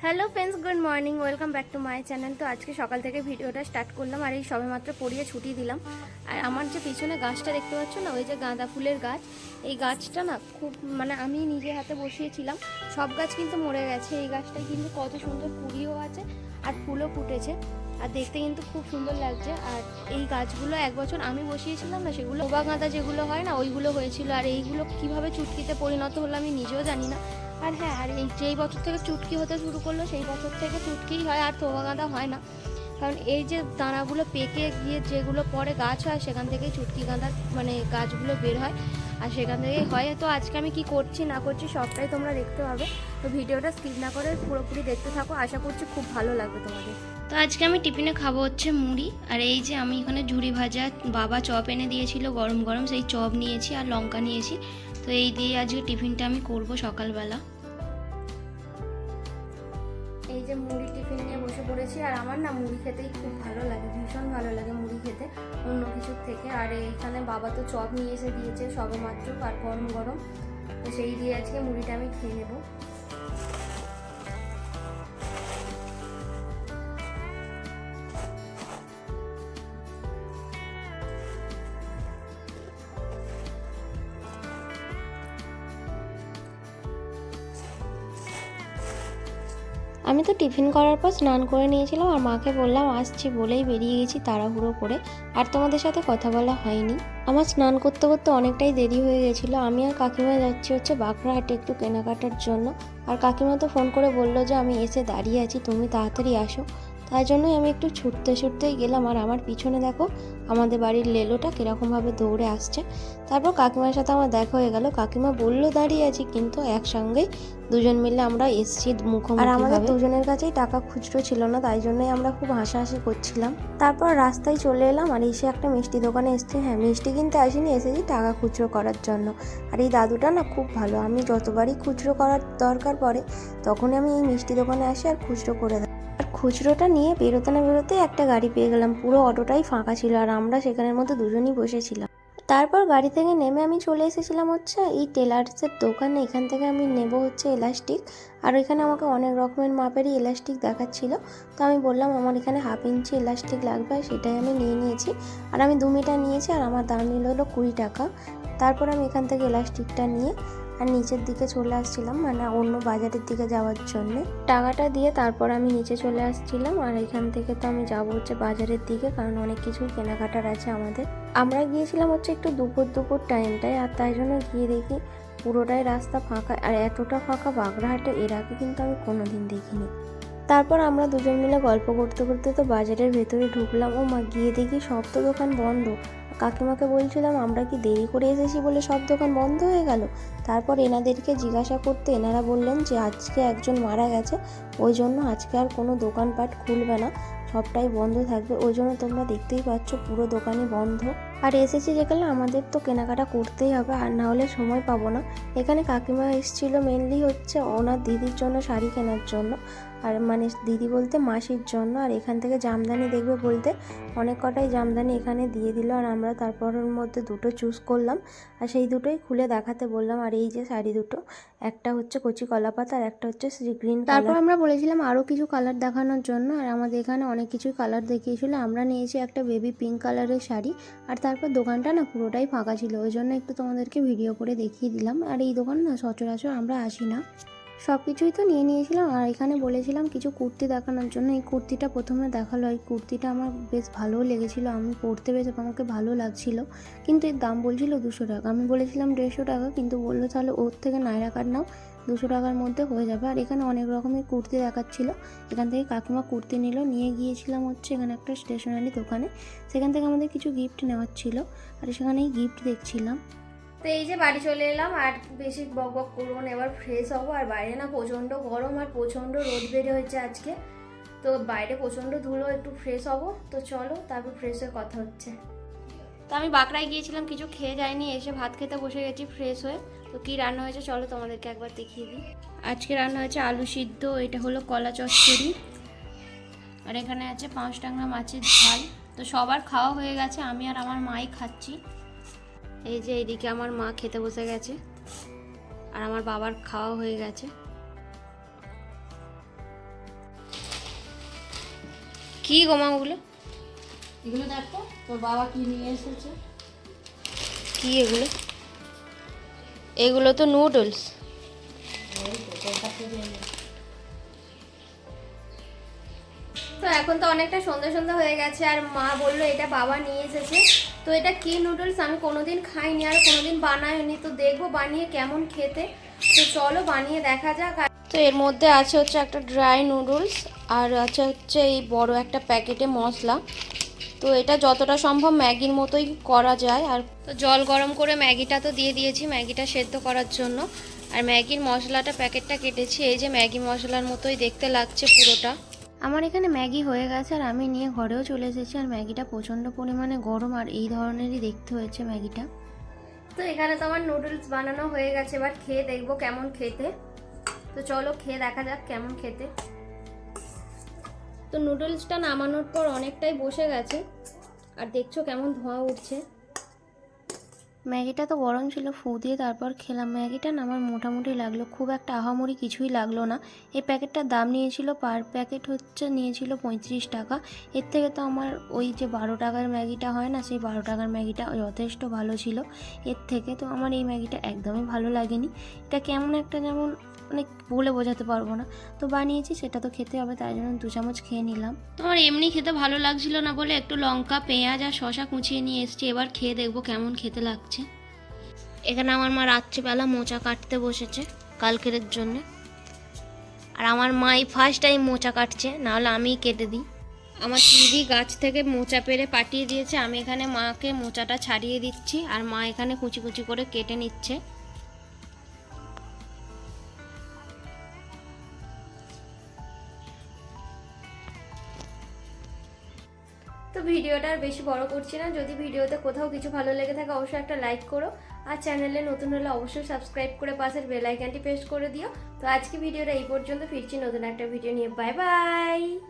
Hello friends, good morning, welcome back to my channel. তো আজকে সকাল থেকে ভিডিওটা স্টার্ট করলাম আর এই সবেমাত্র পড়িয়ে ছুটি দিলাম। আর আমার যে পিছনে গাছটা দেখতে পাচ্ছ না, ওই যে গাঁদা ফুলের গাছ, এই গাছটা না খুব আমি নিজে হাতে বসিয়েছিলাম। সব গাছ কিন্তু মরে গেছে, এই গাছটায় কিন্তু কত সুন্দর কুড়িও আছে আর ফুলও ফুটেছে আর দেখতে কিন্তু খুব সুন্দর লাগছে। আর এই গাছগুলো এক বছর আমি বসিয়েছিলাম না, সেগুলো ওবা গাঁদা যেগুলো হয় না ওইগুলো হয়েছিল। আর এইগুলো কিভাবে চুটকিতে পরিণত হলো আমি নিজেও জানি না। আর হ্যাঁ, আর এই যেই বছর থেকে চুটকি হতে শুরু করলো সেই বছর থেকে চুটকিই হয়, আর থোবা গাঁদা হয় না। কারণ এই যে দানাগুলো পেকে গিয়ে যেগুলো পরে গাছ হয় সেখান থেকেই চুটকি গাঁদা গাছগুলো বের হয় আর সেখান থেকেই হয়। তো আজকে আমি কি করছি না করছি সবটাই তোমরা দেখতে পাবে। তো ভিডিওটা স্কিপ না করে পুরোপুরি দেখতে থাকো, আশা করছি খুব ভালো লাগবে তোমাদের। তো আজকে আমি টিফিনে খাবো হচ্ছে মুড়ি। আর এই যে আমি এখানে ঝুড়ি ভাজা, বাবা চপ এনে দিয়েছিল গরম গরম, সেই চপ নিয়েছি আর লঙ্কা নিয়েছি। তো এই দিয়ে আজকে টিফিনটা আমি করব সকালবেলা। এই যে মুড়ি টিফিন নিয়ে বসে পড়েছি। আর আমার না মুড়ি খেতেই খুব ভালো লাগে, ভীষণ ভালো লাগে মুড়ি খেতে অন্য কিছুর থেকে। আর এখানে বাবা তো চপ নিয়ে এসে দিয়েছে সবে মাত্র, আর গরম গরম, তো সেই দিয়ে আজকে মুড়িটা আমি খেয়ে নেবো। আমি তো টিফিন করার পর স্নান করে নিয়েছিলাম আর মাকে বললাম আসছি বলেই বেরিয়ে গেছি তাড়াহুড়ো করে, আর তোমাদের সাথে কথা বলা হয়নি। আমার স্নান করতে করতে অনেকটাই দেরি হয়ে গেছিলো। আমি আর কাকিমা যাচ্ছি হচ্ছে বাঁকড়াহাটে একটু কেনাকাটার জন্য। আর কাকিমা তো ফোন করে বললো যে আমি এসে দাঁড়িয়ে আছি, তুমি তাড়াতাড়ি আসো। তাই জন্যই আমি একটু ছুটতেই গেলাম। আর আমার পিছনে দেখো আমাদের বাড়ির লেলোটা কীরকমভাবে দৌড়ে আসছে। তারপর কাকিমার সাথে আমার দেখা হয়ে গেল। কাকিমা বললো দাঁড়িয়ে আছি, কিন্তু একসঙ্গেই দুজন মিলে আমরা এসছি মুখোমুখি। আর আমাদের দুজনের কাছেই টাকা খুচরো ছিল না, তাই জন্যই আমরা খুব হাসাহাসি করছিলাম। তারপর রাস্তায় চলে এলাম আর এসে একটা মিষ্টি দোকানে এসেছি। হ্যাঁ, মিষ্টি কিনতে আসিনি, এসেছি টাকা খুচরো করার জন্য। আর এই দাদুটা না খুব ভালো, আমি যতবারই খুচরো করার দরকার পড়ে তখনই আমি এই মিষ্টি দোকানে আসি আর খুচরো করে দিই। আর খুচরোটা নিয়ে বেরোতে না বেরোতে একটা গাড়ি পেয়ে গেলাম, পুরো অটোটাই ফাঁকা ছিল আর আমরা সেখানের মধ্যে দুজনই বসেছিলাম। তারপর গাড়ি থেকে নেমে আমি চলে এসেছিলাম হচ্ছে এই টেলার্সের দোকানে। এখান থেকে আমি নেব হচ্ছে এলাস্টিক। আর এখানে আমাকে অনেক রকমের মাপেরই এলাস্টিক দেখাচ্ছিল। তো আমি বললাম আমার এখানে 1/2 ইঞ্চি এলাস্টিক লাগবে, আর সেটাই আমি নিয়ে নিয়েছি। আর আমি 2 মিটার নিয়েছি আর আমার দাম নিল হলো 20 টাকা। তারপর আমি এখান থেকে এলাস্টিকটা নিয়ে আর নিচের দিকে চলে আসছিলাম, অন্য বাজারের দিকে যাওয়ার জন্যে। টাকাটা দিয়ে তারপর আমি নিচে চলে আসছিলাম। আর এখান থেকে তো আমি যাবো হচ্ছে বাজারের দিকে, কারণ অনেক কিছুই কেনাকাটার আছে আমাদের। আমরা গিয়েছিলাম হচ্ছে একটু দুপুর টাইমটায়, আর তাই জন্য গিয়ে দেখি পুরোটাই রাস্তা ফাঁকা। আর এতটা ফাঁকা বাগড়াহাটে এর আগে কিন্তু আমি কোনোদিন দেখিনি। তারপর আমরা দুজন মিলে গল্প করতে করতে তো বাজারের ভেতরে ঢুকলাম। ও মা, গিয়ে দেখি সব তো দোকান বন্ধ। কাকিমাকে বলছিলাম আমরা কি দেরি করে এসেছি বলে সব দোকান বন্ধ হয়ে গেল। তারপর এনাদেরকে জিজ্ঞাসা করতে এনারা বললেন যে আজকে একজন মারা গেছে, ওই জন্য আজকে আর কোনো দোকানপাট খুলবে না, সবটাই বন্ধ থাকবে। ওই জন্য তোমরা দেখতেই পাচ্ছ পুরো দোকানই বন্ধ। আর এসেছি যেখানে আমাদের তো কেনাকাটা করতেই হবে, আর না হলে সময় পাবো না। এখানে কাকিমা এসেছিলো মেনলি হচ্ছে ওনার দিদির জন্য শাড়ি কেনার জন্য, আর দিদি বলতে মাসির জন্য। আর এখান থেকে জামদানি দেখবে বলতে অনেক কটাই জামদানি এখানে দিয়ে দিল। আর আমরা তারপরের মধ্যে দুটো চুজ করলাম আর সেই দুটোই খুলে দেখাতে বললাম। আর এই যে শাড়ি দুটো, একটা হচ্ছে কচি কলাপাতা আর একটা হচ্ছে সি গ্রিন। তারপর আমরা বলেছিলাম আরও কিছু কালার দেখানোর জন্য, আর আমাদের এখানে অনেক কিছু কালার দেখিয়েছিল। আমরা নিয়েছি একটা বেবি পিঙ্ক কালারের শাড়ি। আর তারপর দোকানটা না পুরোটাই ফাঁকা ছিল, ওই জন্য একটু তোমাদেরকে ভিডিও করে দেখিয়ে দিলাম। আর এই দোকান না সচরাচর আমরা আসি না। সব কিছুই তো নিয়ে নিয়েছিলাম। আর এখানে বলেছিলাম কিছু কুর্তি দেখানোর জন্য। এই কুর্তিটা প্রথমে দেখালো, এই কুর্তিটা আমার বেশ ভালোও লেগেছিলো, আমি পরতে বেশ আমাকে ভালো লাগছিল। কিন্তু এর দাম বলছিল 200 টাকা। আমি বলেছিলাম 150 টাকা, কিন্তু বললো তাহলে ওর থেকে নাইরা কাট নাও, 200 টাকার মধ্যে হয়ে যাবে। আর এখানে অনেক রকমের কুর্তি দেখাচ্ছিল। এখান থেকে কাকিমা কুর্তি নিয়ে গিয়েছিলাম হচ্ছে এখানে একটা স্টেশনারি দোকানে। সেখান থেকে আমাদের কিছু গিফট নেওয়ার ছিল, আর সেখানেই গিফট দেখছিলাম। তো এই যে বাড়ি চলে এলাম, আর বেশি বক করবো না, এবার ফ্রেশ হবো। আর বাইরে না প্রচণ্ড গরম আর প্রচণ্ড রোদ বেড়ে হয়েছে আজকে, তো বাইরে প্রচণ্ড ধুলো, একটু ফ্রেশ হবো। তো চলো তারপর ফ্রেশ হয়ে কথা হচ্ছে। তো আমি বাঁকড়ায় গিয়েছিলাম, কিছু খেয়ে যাইনি, এসে ভাত খেতে বসে গেছি ফ্রেশ হয়ে। তো কী রান্না হয়েছে চলো তোমাদেরকে একবার দেখিয়ে দিই। আজকে রান্না হয়েছে আলু সিদ্ধ, এটা হলো কলা চচ্চড়ি, আর এখানে আছে 5 টাংরা মাছের ঝাল। তো সবার খাওয়া হয়ে গেছে, আমি আর আমার মাই খাচ্ছি। এই যে এইদিকে আমার মা খেতে বসে গেছে আর আমার বাবার খাওয়া হয়ে গেছে। কি গোমা ওগুলো? এগুলো দেখো তোর বাবা কি নিয়ে এসেছে। কি এগুলো? এগুলো তো নুডলস। এই তো তোর কাছে দিয়ে নে। তো এখন তো অনেকটা সন্ধ্যা সন্ধ্যা হয়ে গেছে আর মা বললো এটা বাবা নিয়ে এসেছে। তো এটা কি নুডলস আমি কোনোদিন খাইনি আর কোনোদিন বানাইনি, তো দেখবো বানিয়ে কেমন খেতে। তো চলো বানিয়ে দেখা যাক। তো এর মধ্যে আছে হচ্ছে একটা ড্রাই নুডলস আর আছে হচ্ছে এই বড় একটা প্যাকেটে মশলা। তো এটা যতটা সম্ভব ম্যাগির মতোই করা যায়। আর তো জল গরম করে ম্যাগিটা তো দিয়ে দিয়েছি ম্যাগিটা সেদ্ধ করার জন্য। আর ম্যাগির মশলাটা প্যাকেটটা কেটেছি, এই যে ম্যাগি মশলার মতোই দেখতে লাগছে পুরোটা। আমার এখানে ম্যাগি হয়ে গেছে আর আমি নিয়ে ঘরেও চলে এসেছি। আর ম্যাগিটা প্রচণ্ড পরিমাণে গরম আর এই ধরনেরই দেখতে হয়েছে ম্যাগিটা। তো এখানে তো আমার নুডলস বানানো হয়ে গেছে, এবার খেয়ে দেখবো কেমন খেতে। তো চলো খেয়ে দেখা যাক কেমন খেতে। তো নুডলসটা নামানোর পর অনেকটাই বসে গেছে আর দেখছো কেমন ধোঁয়া উঠছে। ম্যাগিটা তো গরম ছিল, ফু দিয়ে তারপর খেলাম। ম্যাগিটা না আমার মোটামুটি লাগলো, খুব একটা আহামরি কিছুই লাগলো না। এই প্যাকেটটার দাম নিয়েছিল, পার প্যাকেট হচ্ছে নিয়েছিল 35 টাকা। এর থেকে তো আমার ওই যে 12 টাকার ম্যাগিটা হয় না, সেই 12 টাকার ম্যাগিটা যথেষ্ট ভালো ছিল এর থেকে। তো আমার এই ম্যাগিটা একদমই ভালো লাগেনি। এটা কেমন একটা যেমন মানে বলে বোঝাতে পারবো না। তো বানিয়েছি সেটা তো খেতে হবে, তাই জন্য 2 চামচ খেয়ে নিলাম। তোমার এমনি খেতে ভালো লাগছিল না বলে একটু লঙ্কা পেঁয়াজ আর শসা কুচিয়ে নিয়ে এসেছি, এবার খেয়ে দেখবো কেমন খেতে লাগছে। এখানে আমার মা রাত্রিবেলা মোচা কাটতে বসেছে কালকের জন্য। আর আমার মাই ফার্স্ট টাইম মোচা কাটছে, নাহলে আমিই কেটে দিই। আমার দিদি গাছ থেকে মোচা পেড়ে পাঠিয়ে দিয়েছে, আমি এখানে মাকে মোচাটা ছাড়িয়ে দিচ্ছি আর মা এখানে কুচি কুচি করে কেটে নিচ্ছে। তো ভিডিওটা আর বেশি বড় করছি না, যদি ভিডিওতে কোথাও কিছু ভালো লেগে থাকে অবশ্যই একটা লাইক করো আর চ্যানেলে নতুন হলে অবশ্যই সাবস্ক্রাইব করে পাশের বেল আইকনটি প্রেস করে দিও। তো আজকে ভিডিওটা এই পর্যন্ত, ফিরছি নতুন একটা ভিডিও নিয়ে। Bye bye.